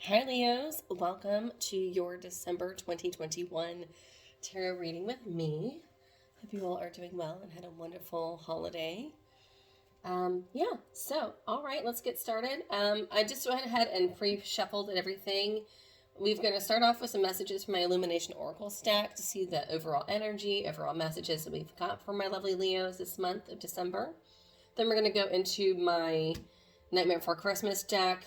Hi Leos, welcome to your December 2021 tarot reading with me. Hope you all are doing well and had a wonderful holiday. All right, let's get started. I just went ahead and pre-shuffled and everything. We're going to start off with some messages from my Illumination Oracle stack to see the overall energy, overall messages that we've got for my lovely Leos this month of December. Then we're going to go into my Nightmare Before Christmas deck.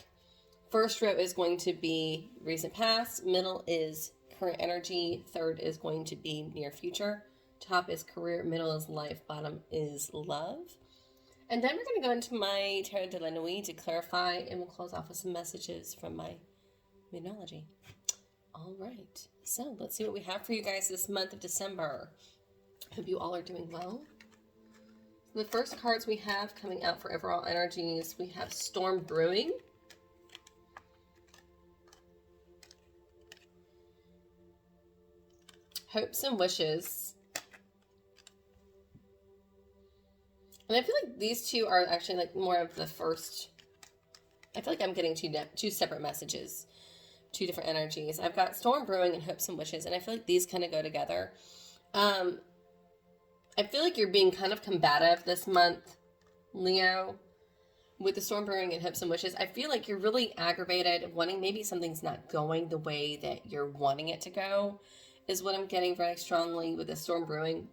First row is going to be recent past, middle is current energy, third is going to be near future, top is career, middle is life, bottom is love. And then we're going to go into my Tarot de la Nuit to clarify, and we'll close off with some messages from my Moonology. All right, so let's see what we have for you guys this month of December. Hope you all are doing well. The first cards we have coming out for overall energies, we have Storm Brewing. Hopes and Wishes. And I feel like these two are actually like more of the first. I feel like I'm getting two separate messages, two different energies. I've got Storm Brewing and Hopes and Wishes, and I feel like these kind of go together. I feel like you're being kind of combative this month, Leo, with the Storm Brewing and Hopes and Wishes. I feel like you're really aggravated, wanting maybe something's not going the way that you're wanting it to go, is what I'm getting very strongly with the Storm Brewing.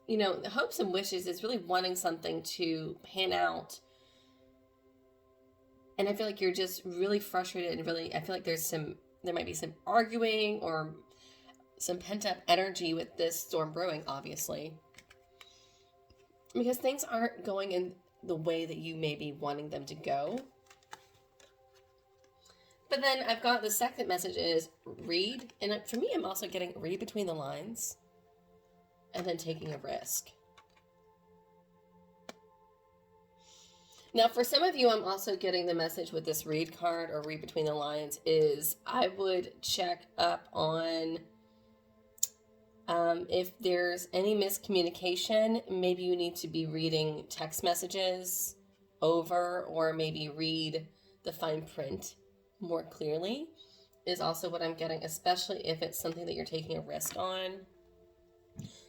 You know, the Hopes and Wishes is really wanting something to pan out. And I feel like you're just really frustrated and really, I feel like there might be some arguing or some pent-up energy with this Storm Brewing, obviously. Because things aren't going in the way that you may be wanting them to go. But then I've got the second message is read. And for me, I'm also getting read between the lines and then taking a risk. Now, for some of you, I'm also getting the message with this read card or read between the lines is I would check up on if there's any miscommunication. Maybe you need to be reading text messages over, or maybe read the fine print more clearly is also what I'm getting, especially if it's something that you're taking a risk on.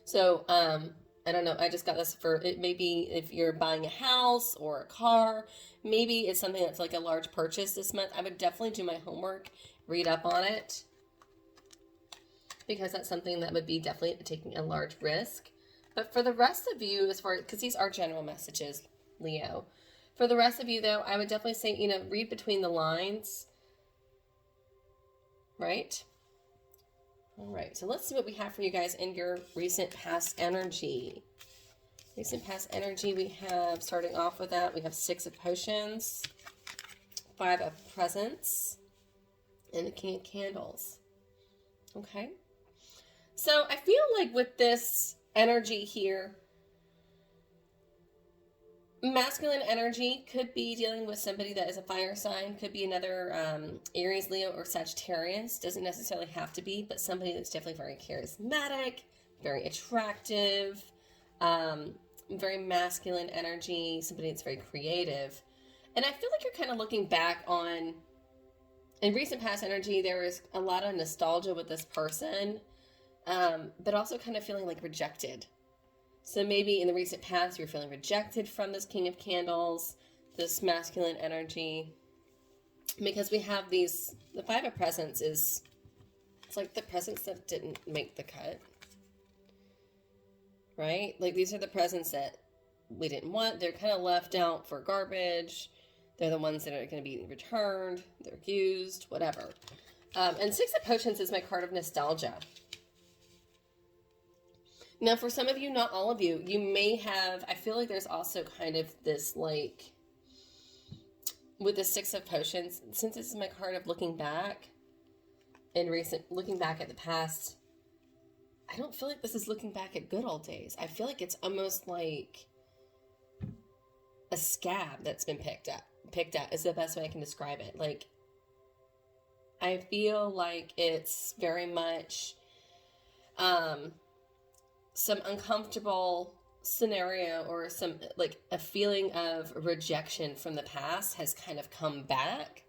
So, I don't know. I just got this for it. Maybe if you're buying a house or a car, maybe it's something that's like a large purchase this month. I would definitely do my homework, read up on it, because that's something that would be definitely taking a large risk. But for the rest of you, because these are general messages, Leo. For the rest of you, though, I would definitely say, read between the lines. Right? All right, so let's see what we have for you guys in your recent past energy. Recent past energy, we have, starting off with that, we have 6 of Potions, 5 of Presents, and the King of Candles. Okay? So I feel like with this energy here, masculine energy could be dealing with somebody that is a fire sign, could be another Aries, Leo, or Sagittarius. Doesn't necessarily have to be, but somebody that's definitely very charismatic, very attractive, very masculine energy, somebody that's very creative. And I feel like you're kind of looking back on, in recent past energy, there was a lot of nostalgia with this person, but also kind of feeling like rejected. So maybe in the recent past, you're feeling rejected from this King of Candles, this masculine energy. Because we have the 5 of Presents it's like the presents that didn't make the cut. Right? Like these are the presents that we didn't want. They're kind of left out for garbage. They're the ones that are going to be returned. They're used, whatever. And 6 of Potions is my card of nostalgia. Now, for some of you, not all of you, you may have, I feel like there's also kind of this, like, with the 6 of Potions, since this is my card of looking back, looking back at the past, I don't feel like this is looking back at good old days. I feel like it's almost like a scab that's been picked at is the best way I can describe it. Like, I feel like it's very much, some uncomfortable scenario or some, like, a feeling of rejection from the past has kind of come back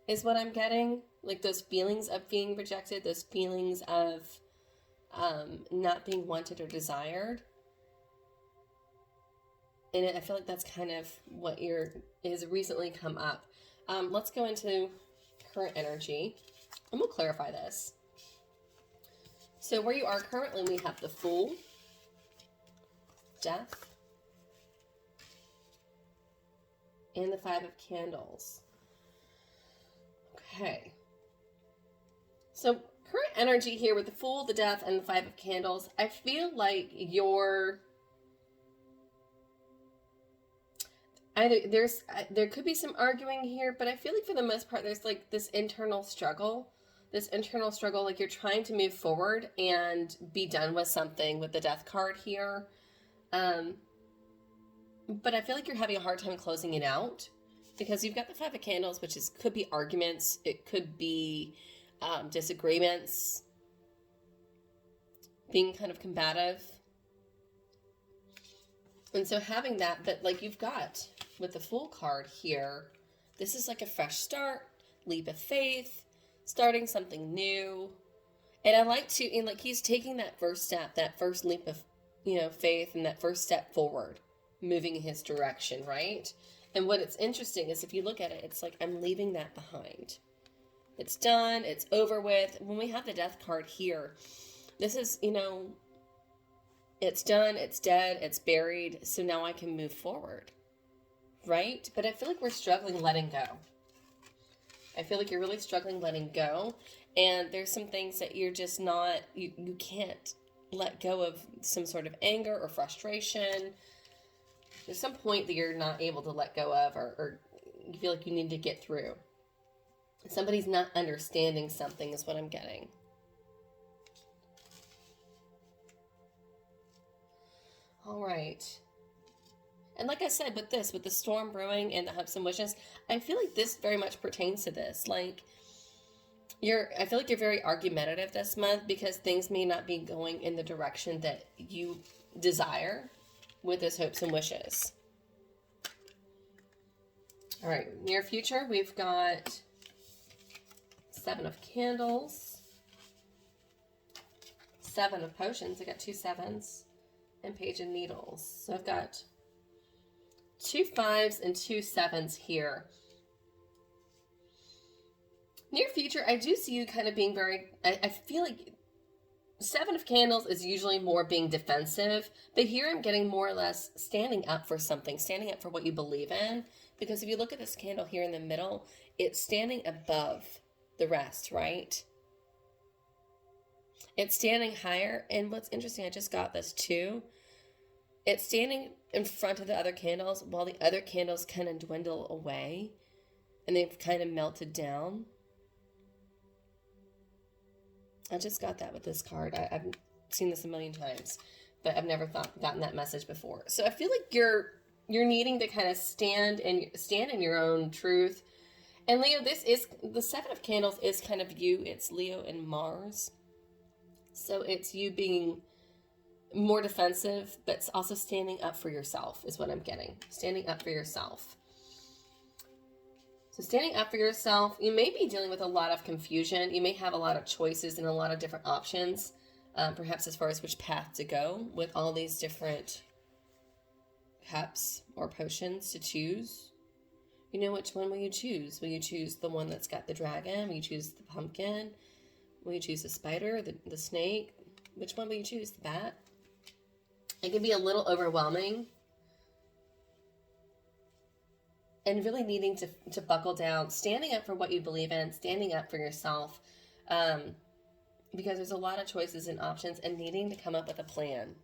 is what I'm getting. Like those feelings of being rejected, those feelings of not being wanted or desired. And I feel like that's kind of what is recently come up. Let's go into current energy, and we'll clarify this. So where you are currently, we have the Fool, Death, and the Five of Candles. Okay. So current energy here with the Fool, the Death, and the Five of Candles, I feel like there could be some arguing here, but I feel like for the most part there's like this internal struggle, like you're trying to move forward and be done with something with the Death card here. But I feel like you're having a hard time closing it out because you've got the Five of Candles, which could be arguments, it could be disagreements, being kind of combative. And so having that, but like you've got with the Fool card here, this is like a fresh start, leap of faith, starting something new. And I like to, and like he's taking that first step, that first leap of, faith, and that first step forward, moving in his direction, right? And what it's interesting is if you look at it, it's like, I'm leaving that behind. It's done, it's over with. When we have the Death card here, this is, it's done, it's dead, it's buried, so now I can move forward, right? But I feel like we're struggling letting go. I feel like you're really struggling letting go, and there's some things that you're just not, you can't let go of, some sort of anger or frustration. There's some point that you're not able to let go of, or you feel like you need to get through. Somebody's not understanding something is what I'm getting. All right. And like I said, with the storm brewing and the hopes and wishes, I feel like this very much pertains to this. Like, I feel like you're very argumentative this month because things may not be going in the direction that you desire with this hopes and wishes. All right, near future, we've got Seven of Candles, Seven of Potions. I got 2 sevens. And Page of Needles. So I've got 2 5s and 2 7s here. Near future, I do see you kind of being very, I feel like Seven of Candles is usually more being defensive, but here I'm getting more or less standing up for something, standing up for what you believe in, because if you look at this candle here in the middle, it's standing above the rest, right? It's standing higher, and what's interesting, I just got this too. It's standing in front of the other candles while the other candles kind of dwindle away, and they've kind of melted down. I just got that with this card. I've seen this a million times, but I've never gotten that message before. So I feel like you're needing to kind of stand in your own truth. And Leo, this is the Seven of Candles is kind of you. It's Leo and Mars. So it's you being more defensive, but it's also standing up for yourself is what I'm getting. Standing up for yourself. So standing up for yourself, you may be dealing with a lot of confusion. You may have a lot of choices and a lot of different options, perhaps as far as which path to go with all these different cups or potions to choose. You know, which one will you choose? Will you choose the one that's got the dragon? Will you choose the pumpkin? Will you choose the spider, the snake? Which one will you choose? The bat? It can be a little overwhelming. And really needing to buckle down, standing up for what you believe in, standing up for yourself, because there's a lot of choices and options, and needing to come up with a plan.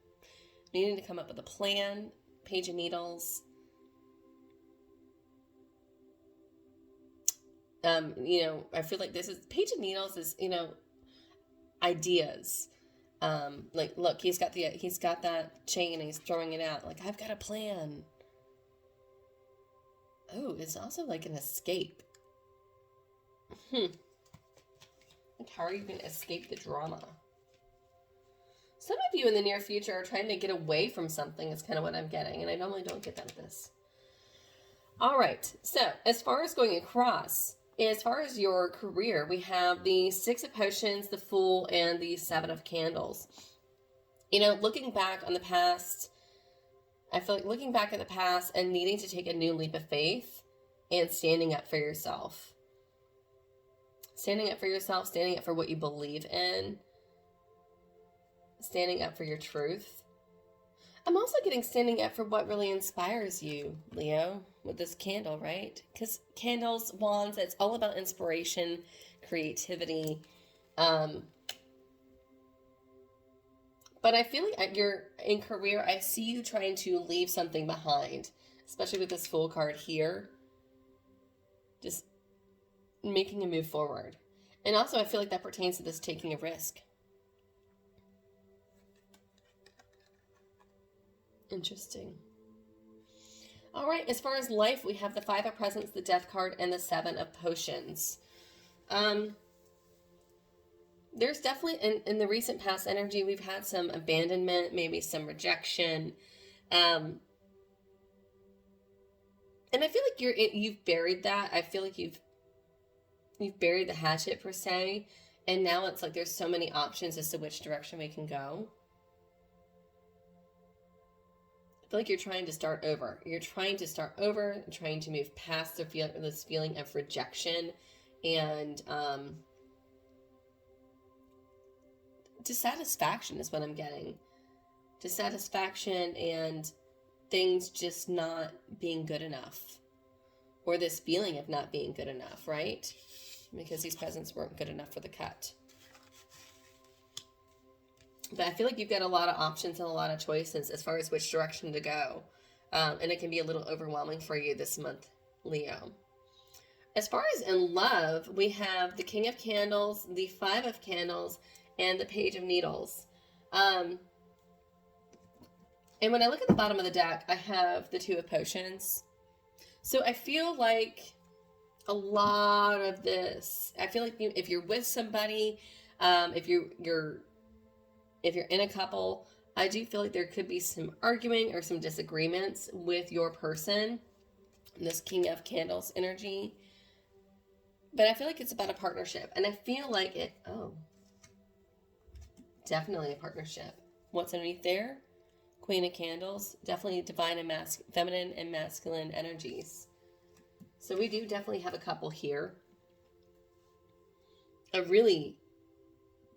Needing to come up with a plan. Page of Needles. I feel like this is, Page of Needles is, ideas. Like, look, he's got that chain and he's throwing it out. Like, I've got a plan. Oh, it's also like an escape. Like, how are you going to escape the drama? Some of you in the near future are trying to get away from something is kind of what I'm getting. And I normally don't get that with this. All right. So as far as going across, As far as your career, we have the Six of Potions, the Fool, and the Seven of Candles. Looking back on the past, I feel like looking back at the past and needing to take a new leap of faith and standing up for yourself. Standing up for yourself, standing up for what you believe in, standing up for your truth. I'm also getting standing up for what really inspires you, Leo, with this candle, right? Because candles, wands, it's all about inspiration, creativity. But I feel like you're in career, I see you trying to leave something behind, especially with this Fool card here. Just making a move forward. And also, I feel like that pertains to this taking a risk. Interesting. All right, as far as life, we have the Five of Presents, the Death card, and the Seven of Potions. There's definitely, in the recent past energy, we've had some abandonment, maybe some rejection. And I feel like you've buried that. I feel like you've buried the hatchet, per se. And now it's like there's so many options as to which direction we can go. I feel like you're trying to start over. You're trying to start over, trying to move past this feeling of rejection and dissatisfaction is what I'm getting. Dissatisfaction and things just not being good enough. Or this feeling of not being good enough, right? Because these presents weren't good enough for the cut. But I feel like you've got a lot of options and a lot of choices as far as which direction to go. And it can be a little overwhelming for you this month, Leo. As far as in love, we have the King of Candles, the Five of Candles, and the Page of Needles. And when I look at the bottom of the deck, I have the Two of Potions. So I feel like a lot of this, I feel like if you're with somebody, if you're in a couple, I do feel like there could be some arguing or some disagreements with your person, this King of Candles energy. But I feel like it's about a partnership. And I feel like definitely a partnership. What's underneath there? Queen of Candles. Definitely divine and feminine and masculine energies. So we do definitely have a couple here. A really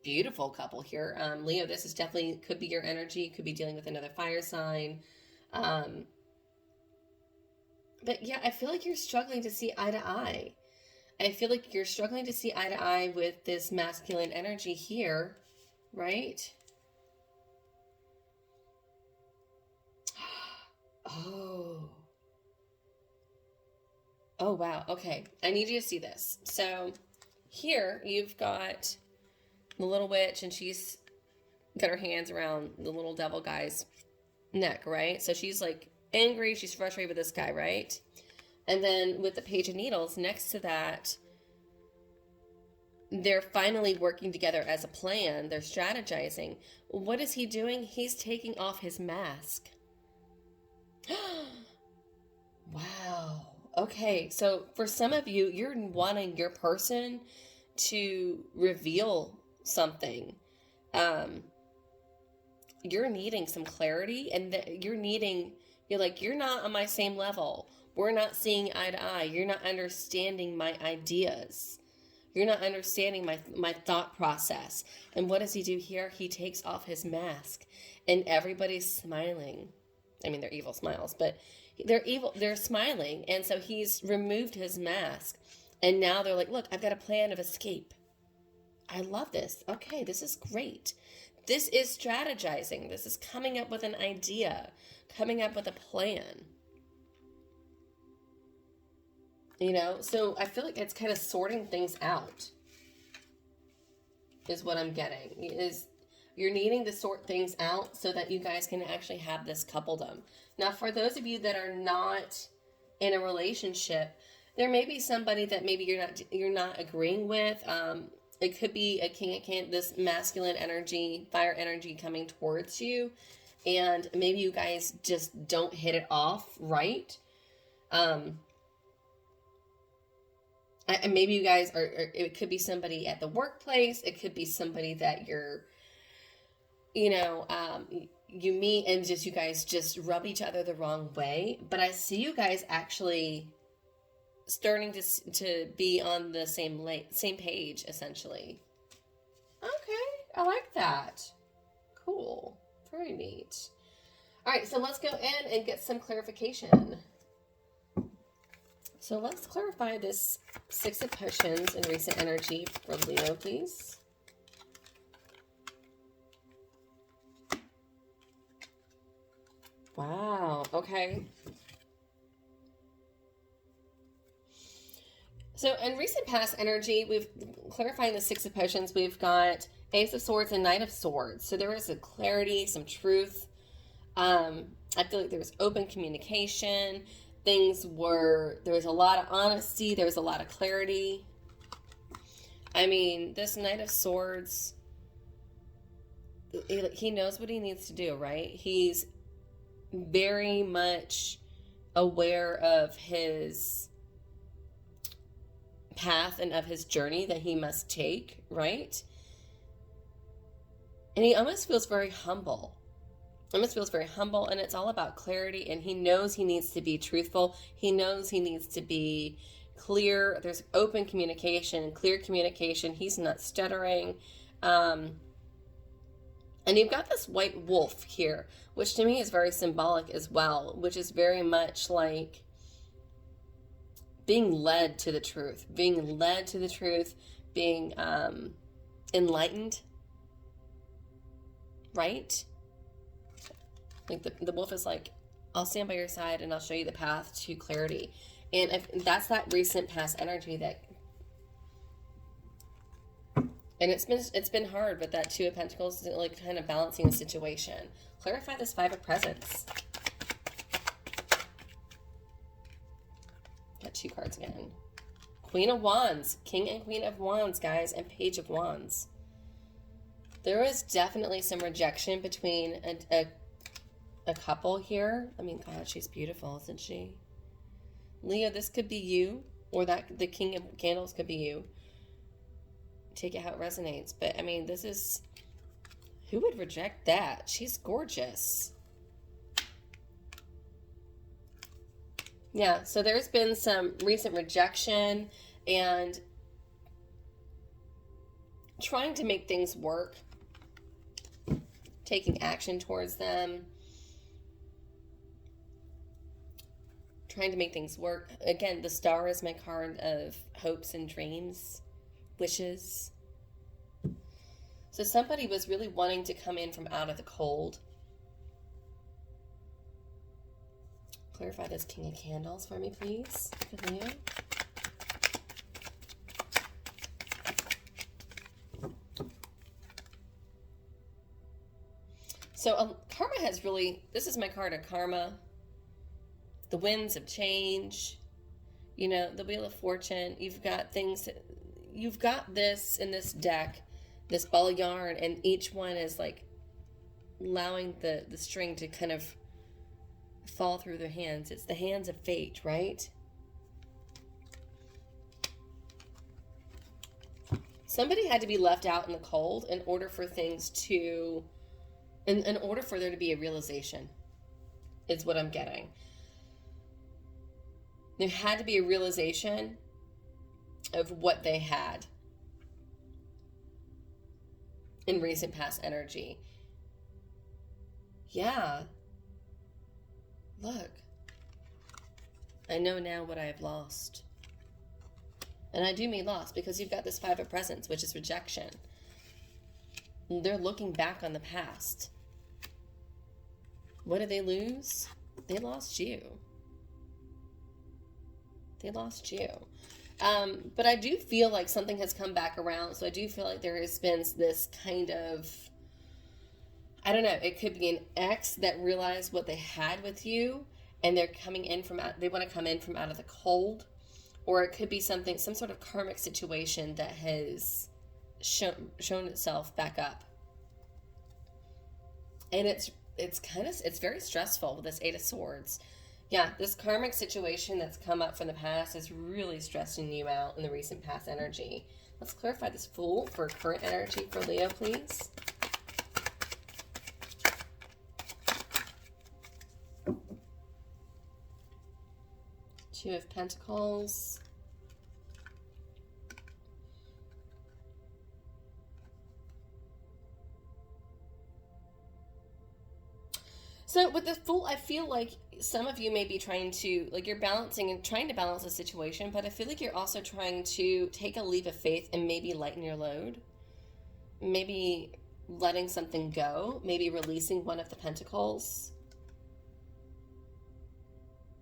beautiful couple here. Leo, this is definitely could be your energy, could be dealing with another fire sign. But yeah, I feel like you're struggling to see eye to eye. I feel like you're struggling to see eye to eye with this masculine energy here, right? Oh, wow. Okay. I need you to see this. So here you've got the little witch, and she's got her hands around the little devil guy's neck, right? So she's like angry. She's frustrated with this guy, right? And then with the Page of Needles next to that, they're finally working together as a plan. They're strategizing. What is he doing? He's taking off his mask. Wow. Okay. So for some of you, you're wanting your person to reveal something. You're needing some clarity, and you're like, you're not on my same level. We're not seeing eye to eye. You're not understanding my ideas. You're not understanding my thought process. And what does he do here? He takes off his mask, and everybody's smiling. I mean, they're evil smiles, but they're evil. They're smiling. And so he's removed his mask, and now they're like, look, I've got a plan of escape. I love this. Okay, this is great. This is strategizing. This is coming up with an idea, coming up with a plan. You know, so I feel like it's kind of sorting things out is what I'm getting. Is you're needing to sort things out so that you guys can actually have this coupledom. Now, for those of you that are not in a relationship, there may be somebody that maybe you're not agreeing with. It could be a King of Candles, this masculine energy, fire energy coming towards you, and maybe you guys just don't hit it off right. And maybe you guys are, it could be somebody at the workplace. It could be somebody that you're, you know, you meet and just, you guys just rub each other the wrong way. But I see you guys actually starting to be on the same page, essentially. Okay, I like that. Cool. Very neat. All right, so let's go in and get some clarification. So let's clarify this Six of Potions in recent energy for Leo, please. Wow, okay. So in recent past energy, we've clarifying the Six of Potions, we've got Ace of Swords and Knight of Swords. So there was a clarity, some truth. I feel like there was open communication. There was a lot of honesty. There was a lot of clarity. I mean, this Knight of Swords, he knows what he needs to do, right? He's very much aware of his path and of his journey that he must take, right? And he almost feels very humble. And it's all about clarity, and he knows he needs to be truthful. He knows he needs to be clear. There's open communication, clear communication. He's not stuttering. And you've got this white wolf here, which to me is very symbolic as well, which is very much like being led to the truth, being enlightened, right? Like the wolf is like, I'll stand by your side and I'll show you the path to clarity. And if that's that recent past energy that, and it's been hard with that Two of Pentacles, like kind of balancing the situation. Clarify this Five of Presents. Got two cards again. Queen of Wands, King and Queen of Wands, guys, and Page of Wands. There was definitely some rejection between a couple here. I mean, God, she's beautiful, isn't she? Leo, this could be you, or that the King of Candles could be you. Take it how it resonates. But I mean, this is, who would reject that? She's gorgeous. Yeah, so there's been some recent rejection and trying to make things work, taking action towards them. Trying to make things work. Again, the Star is my card of hopes and dreams, wishes. So somebody was really wanting to come in from out of the cold. Clarify this King of Candles for me, please, for Leo. So karma has really, this is my card of karma. The winds of change, you know, the Wheel of Fortune. You've got things, you've got this in this deck, this ball of yarn, and each one is like allowing the string to kind of fall through their hands. It's the hands of fate, right? Somebody had to be left out in the cold in order for things to, in order for there to be a realization, is what I'm getting. There had to be a realization of what they had in recent past energy. Yeah. Look. I know now what I have lost. And I do mean lost because you've got this Five of Presents, which is rejection. They're looking back on the past. What did they lose? They lost you. They lost you. But I do feel like something has come back around. So I do feel like there has been this kind of, I don't know, it could be an ex that realized what they had with you and they're coming in from out, they want to come in from out of the cold. Or it could be something, some sort of karmic situation that has shown itself back up. And it's very stressful with this Eight of Swords. Yeah, this karmic situation that's come up from the past is really stressing you out in the recent past energy. Let's clarify this Fool for current energy for Leo, please. Two of Pentacles. So with the Fool, I feel like some of you may be trying to, like, you're balancing and trying to balance a situation, but I feel like you're also trying to take a leap of faith and maybe lighten your load. Maybe letting something go. Maybe releasing one of the Pentacles.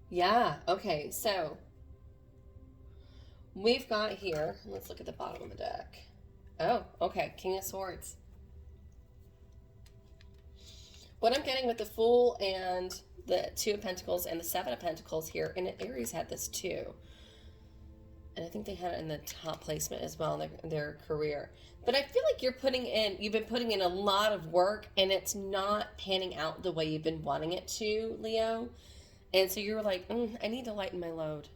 Yeah, okay, so we've got here, let's look at the bottom of the deck. Oh, okay, King of Swords. What I'm getting with the Fool and the Two of Pentacles and the Seven of Pentacles here, and Aries had this too. And I think they had it in the top placement as well in their career. But I feel like you've been putting in a lot of work and it's not panning out the way you've been wanting it to, Leo. And so you're like, I need to lighten my load.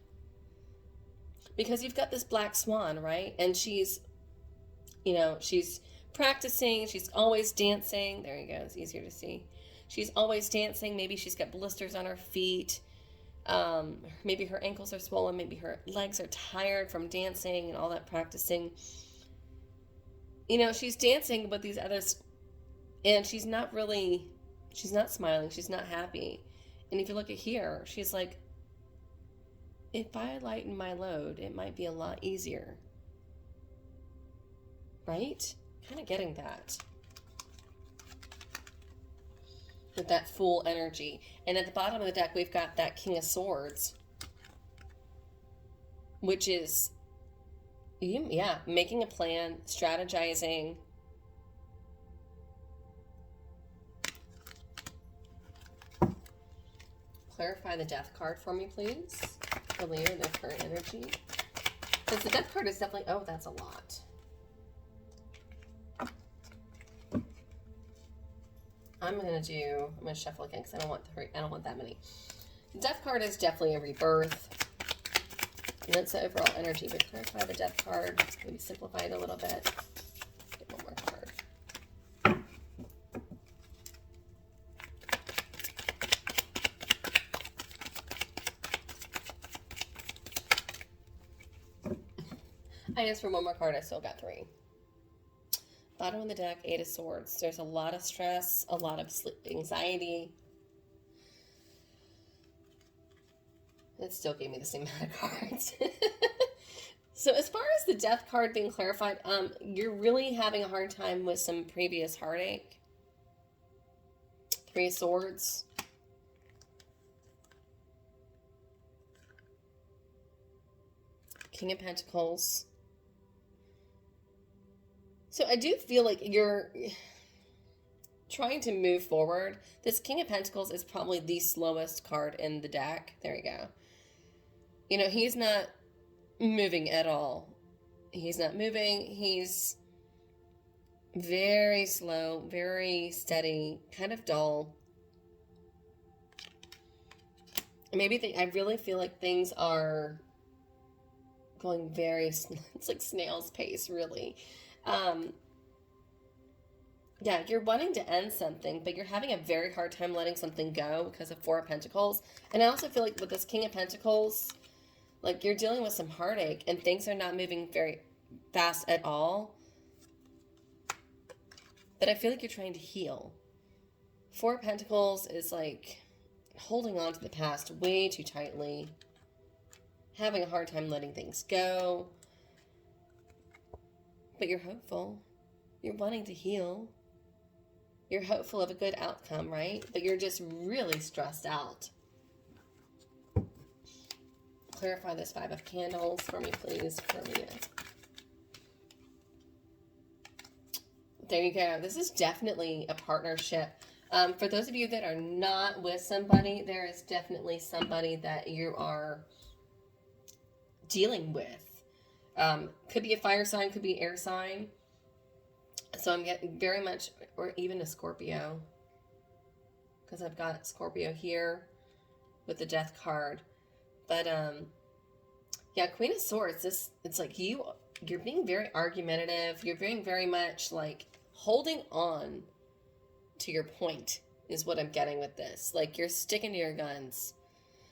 Because you've got this black swan, right? And she's, you know, she's practicing. She's always dancing. There you go. It's easier to see. She's always dancing. Maybe she's got blisters on her feet. Maybe her ankles are swollen. Maybe her legs are tired from dancing and all that practicing. You know, she's dancing with these others and she's not smiling. She's not happy. And if you look at here, she's like, if I lighten my load, it might be a lot easier. Right? Kind of getting that. With that Fool energy. And at the bottom of the deck, we've got that King of Swords. Which is, yeah, making a plan, strategizing. Clarify the Death card for me, please. For Leo and their current energy. Because the Death card is definitely, oh, that's a lot. I'm gonna shuffle again because I don't want that many. Death card is definitely a rebirth. And that's the overall energy, but clarify the Death card. Maybe simplify it a little bit. Get one more card. I asked for one more card, I still got 3. Bottom of the deck, 8 of Swords. There's a lot of stress, a lot of anxiety. It still gave me the same amount of cards. So as far as the Death card being clarified, you're really having a hard time with some previous heartache. 3 of Swords. King of Pentacles. So I do feel like you're trying to move forward. This King of Pentacles is probably the slowest card in the deck. There you go. You know, he's not moving at all. He's not moving. He's very slow, very steady, kind of dull. Maybe I really feel like things are going it's like snail's pace, really. Yeah, you're wanting to end something, but you're having a very hard time letting something go because of 4 of Pentacles. And I also feel like with this King of Pentacles, like you're dealing with some heartache and things are not moving very fast at all. But I feel like you're trying to heal. 4 of Pentacles is like holding on to the past way too tightly, having a hard time letting things go. But you're hopeful. You're wanting to heal. You're hopeful of a good outcome, right? But you're just really stressed out. Clarify this 5 of Candles for me, please, for me. There you go. This is definitely a partnership. For those of you that are not with somebody, there is definitely somebody that you are dealing with. Could be a fire sign, could be air sign. So I'm getting very much, or even a Scorpio, because I've got Scorpio here. with the Death card. But, yeah, Queen of Swords, it's like you're being very argumentative. You're being very much like holding on to your point is what I'm getting with this. Like you're sticking to your guns.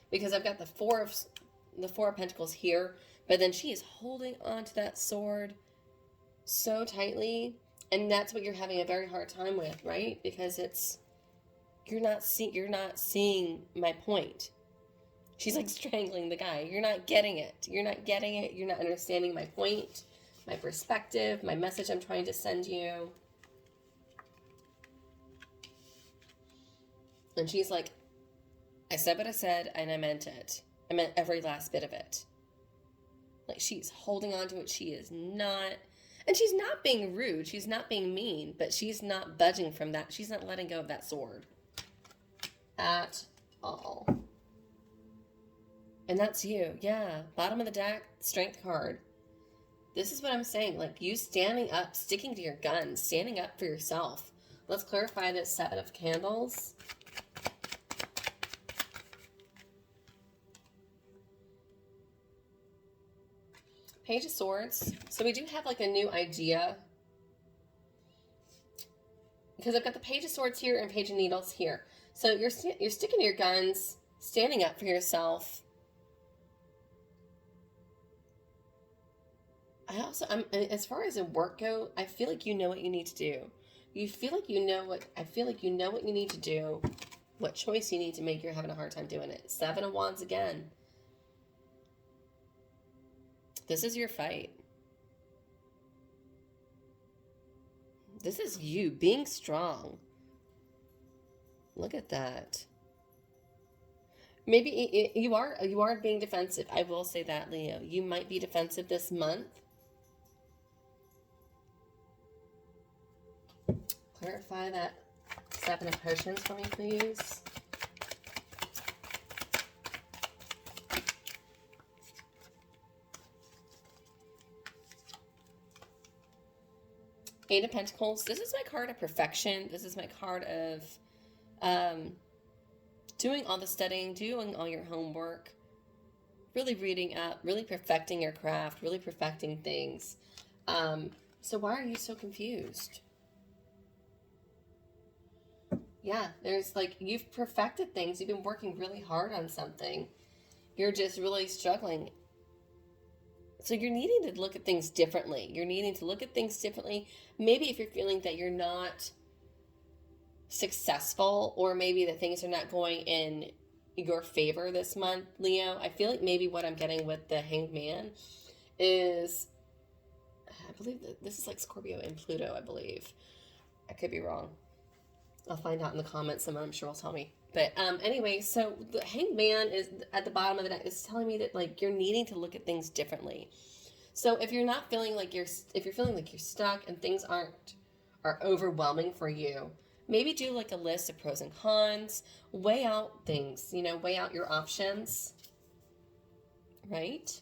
Because I've got the Four of Pentacles here, but then she is holding on to that sword so tightly, and that's what you're having a very hard time with, right? Because you're not seeing my point. She's like strangling the guy. You're not getting it. You're not getting it. You're not understanding my point, my perspective, my message I'm trying to send you. And she's like, I said what I said, and I meant it. I meant every last bit of it. Like, she's holding on to it. She is not... And she's not being rude. She's not being mean. But she's not budging from that. She's not letting go of that sword. At all. And that's you. Yeah. Bottom of the deck, Strength card. This is what I'm saying. Like, you standing up, sticking to your guns, standing up for yourself. Let's clarify this Seven of Candles. Page of Swords. So we do have like a new idea. Because I've got the Page of Swords here and Page of Needles here. So you're sticking to your guns, standing up for yourself. As far as in work go, I feel like you know what you need to do. I feel like you know what you need to do. What choice you need to make. You're having a hard time doing it. Seven of Wands again. This is your fight. This is you being strong. Look at that. Maybe you are being defensive. I will say that, Leo. You might be defensive this month. Clarify that Seven of Potions for me, please. Eight of Pentacles. This is my card of perfection. This is my card of doing all the studying, doing all your homework, really reading up, really perfecting your craft, really perfecting things. So why are you so confused? Yeah, there's like, you've perfected things. You've been working really hard on something. You're just really struggling. So you're needing to look at things differently. You're needing to look at things differently. Maybe if you're feeling that you're not successful, or maybe that things are not going in your favor this month, Leo, I feel like maybe what I'm getting with the Hanged Man is, I believe that this is like Scorpio and Pluto, I believe. I could be wrong. I'll find out in the comments. Someone I'm sure will tell me. But anyway, so the Hanged Man is at the bottom of the deck. Is telling me that like you're needing to look at things differently. So if you're not feeling like if you're feeling like you're stuck and things are overwhelming for you, maybe do like a list of pros and cons. Weigh out things. You know, weigh out your options. Right?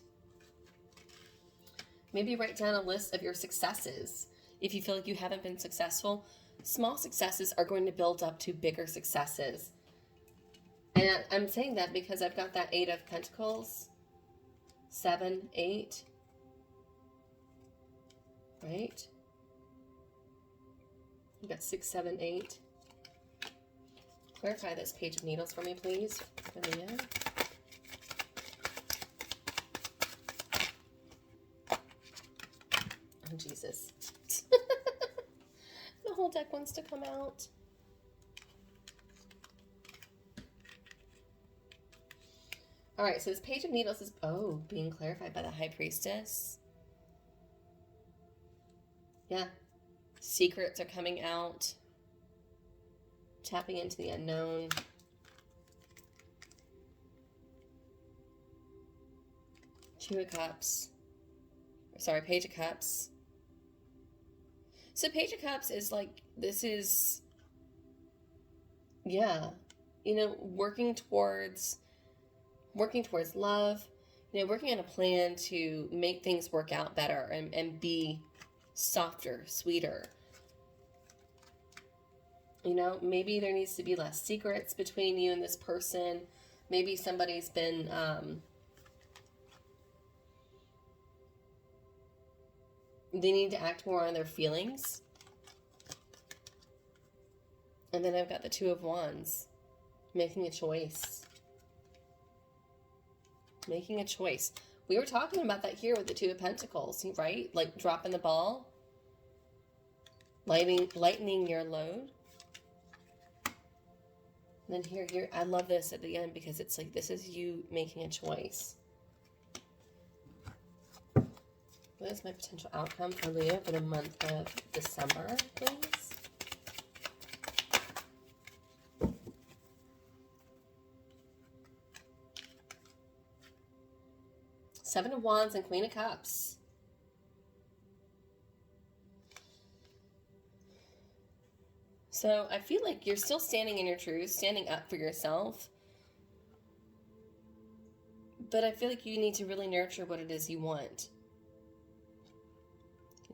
Maybe write down a list of your successes. If you feel like you haven't been successful, small successes are going to build up to bigger successes. And I'm saying that because I've got that Eight of Pentacles, 7, 8, right? You've got 6, 7, 8. Clarify this Page of Needles for me, please, Leo. Oh, Jesus. The whole deck wants to come out. All right, so this Page of Needles is, being clarified by the High Priestess. Yeah. Secrets are coming out. Tapping into the unknown. Two of Cups. Sorry, Page of Cups. So Page of Cups is like, this is, yeah, you know, working towards love, you know, working on a plan to make things work out better and be softer, sweeter. You know, maybe there needs to be less secrets between you and this person. Maybe somebody's been, they need to act more on their feelings. And then I've got the Two of Wands. Making a choice. Making a choice. We were talking about that here with the Two of Pentacles, right? Like dropping the ball. Lightening your load. And then here, I love this at the end because it's like, this is you making a choice. What is my potential outcome for Leo for the month of December, please? Seven of Wands and Queen of Cups. So I feel like you're still standing in your truth, standing up for yourself. But I feel like you need to really nurture what it is you want.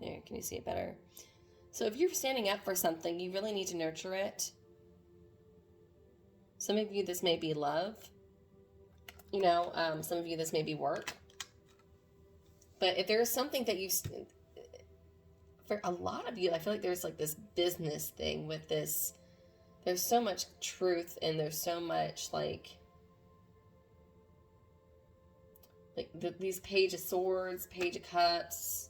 Can you see it better? So if you're standing up for something, you really need to nurture it. Some of you, this may be love. You know, some of you, this may be work. But if there is something that you, for a lot of you, I feel like there's like this business thing with this. There's so much truth and there's so much like these Page of Swords, Page of Cups.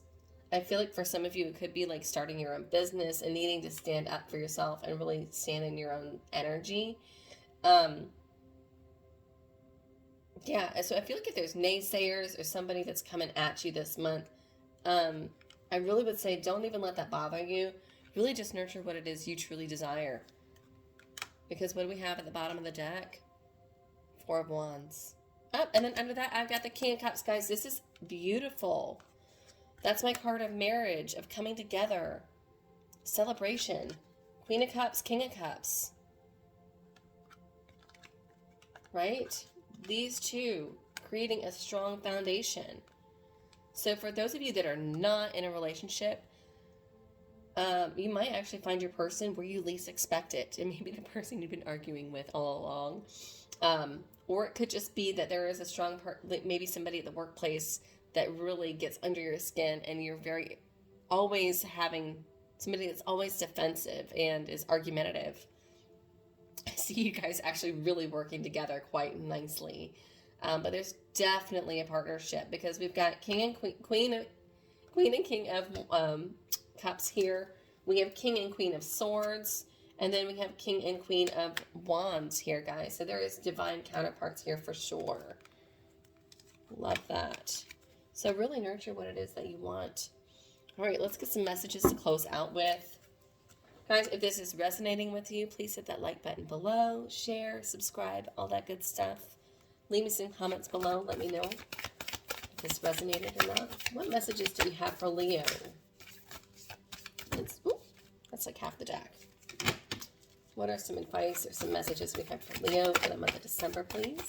I feel like for some of you, it could be like starting your own business and needing to stand up for yourself and really stand in your own energy. Yeah, so I feel like if there's naysayers or somebody that's coming at you this month, I really would say don't even let that bother you. Really just nurture what it is you truly desire. Because what do we have at the bottom of the deck? Four of Wands. Oh, and then under that, I've got the King of Cups, guys. This is beautiful. That's my card of marriage, of coming together. Celebration. Queen of Cups, King of Cups. Right? These two creating a strong foundation. So for those of you that are not in a relationship, you might actually find your person where you least expect it. And maybe the person you've been arguing with all along. Or it could just be that there is a strong part, maybe somebody at the workplace that really gets under your skin and you're always having somebody that's always defensive and is argumentative. I see you guys actually really working together quite nicely. But there's definitely a partnership because we've got King and Queen and King of Cups here. We have King and Queen of Swords. And then we have King and Queen of Wands here, guys. So there is divine counterparts here for sure. Love that. So really nurture what it is that you want. All right, let's get some messages to close out with. Guys, if this is resonating with you, please hit that like button below, share, subscribe, all that good stuff. Leave me some comments below. Let me know if this resonated or not. What messages do we have for Leo? That's like half the deck. What are some advice or some messages we have for Leo for the month of December, please?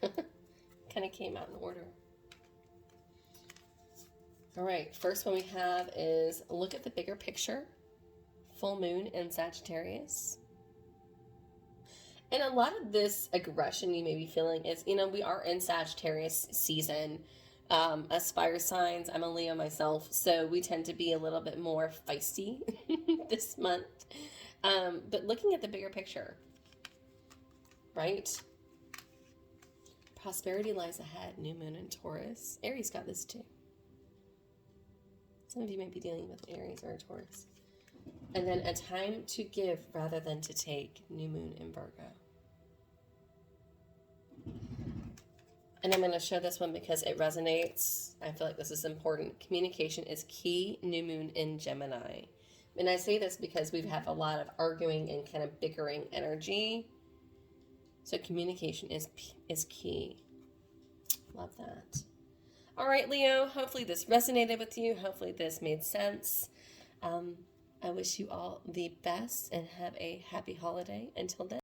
Kind of came out in order. All right, first one we have is look at the bigger picture. Full moon in Sagittarius. And a lot of this aggression you may be feeling is, you know, we are in Sagittarius season. As fire signs, I'm a Leo myself, so we tend to be a little bit more feisty this month. But looking at the bigger picture, right? Prosperity lies ahead, new moon in Taurus. Aries got this too. Some of you may be dealing with Aries or a Taurus. And then a time to give rather than to take, new moon in Virgo. And I'm going to show this one because it resonates. I feel like this is important. Communication is key, new moon in Gemini. And I say this because we've had a lot of arguing and kind of bickering energy. So communication is key. Love that. All right, Leo, hopefully this resonated with you. Hopefully this made sense. I wish you all the best and have a happy holiday. Until then.